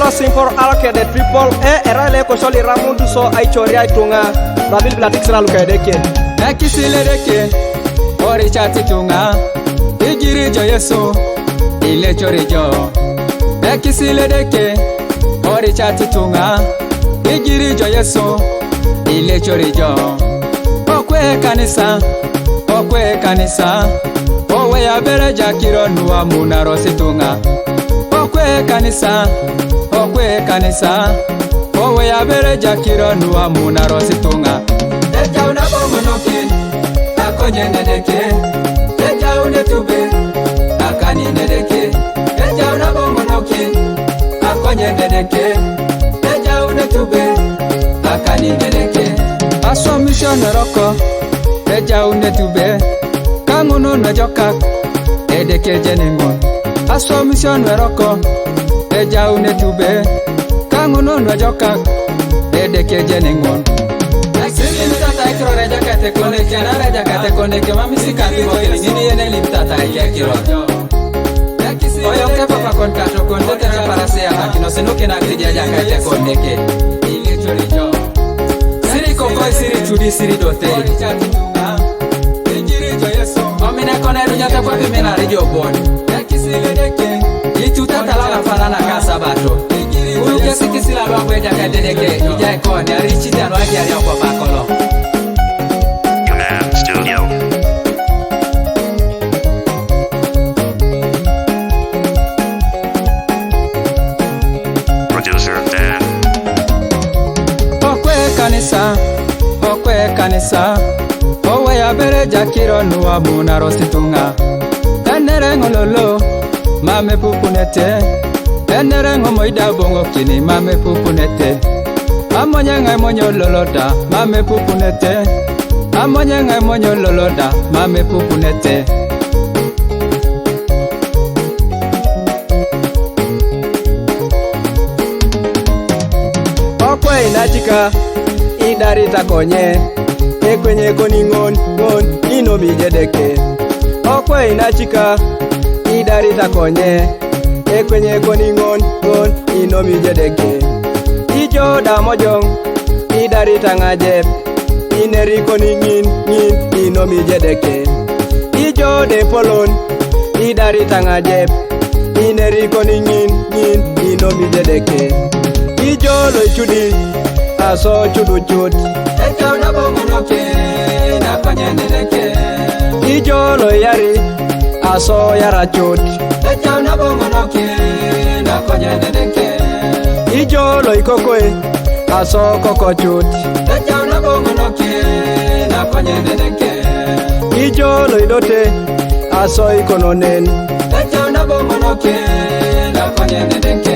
crossing for allocated people erale ko soli ramundu so ay chori ay tunga babil blatik sra lukedeke Ekisiledeke ori chati tunga igiri jo Yesu ile chori jo Ekisiledeke ori chati tunga igiri jo Yesu ile chori jo Okwe kanisa Owe ya bere jakiro nuwa munaro situnga Okwe kanisa Owe ya bere jakiro nuwa munaro situnga Eja unabongo noki Akonye nedeke Eja unetube Akani nedeke Eja unabongo noki Akonye nedeke Eja unetube Akani nedeke Aso mission roko Eja unetube Kanguno na jokak Edeke jenengon Aso mission roko Eja unetube Kanguno na jokak Edeke jenengon Sini mtata ikiro reja kate kone Kiana reja kate kone Kema misika tibo kilingini yene li mtata ikiro Oyo kepa pa kon kato kon Tetere parase ya hakino Sinuki na kija ja kate kone ke Ili chori jo Siri kokoi siri chudi siri dote Omine kone runyata kwa pimena rejo boni Ekisiledeke Ituta talala fanana kasa bato Uruke sikisila lwakwe jaka dedeke Ija ikone arichiti anwaki aliyokwa bakolo UNAM Studio. Producer Dan. Okwe kanisa Owe ya bere jakiro nuwa munaro situnga Enere ngololo Mame pupunete Enere ngomoida bongo kini Mame pupunete Amonye ngai monyo loloda Mame pupunete Amonye ngai monyo loloda Mame pupunete okwe inachika idari takonye ekwenye koni ngon inomi jedeke okwe inachika idari takonye ekwenye koni ngon inomi jedeke ijo damojong idari tangajep ineri koni ngin inomi jedeke ijo de polon idari tangajep ineri koni ngin inomi jedeke ijo lo chudi aso chudu chud Eja unabongo noke Nakonye nedeke ijo lo yari aso yara chud Eja unabongo noke Nakonye nedeke ijo lo ikokoe aso koko chud Eja unabongo noke Nakonye nedeke ijo lo idote aso ikononen Eja unabongo noke Nakonye nedeke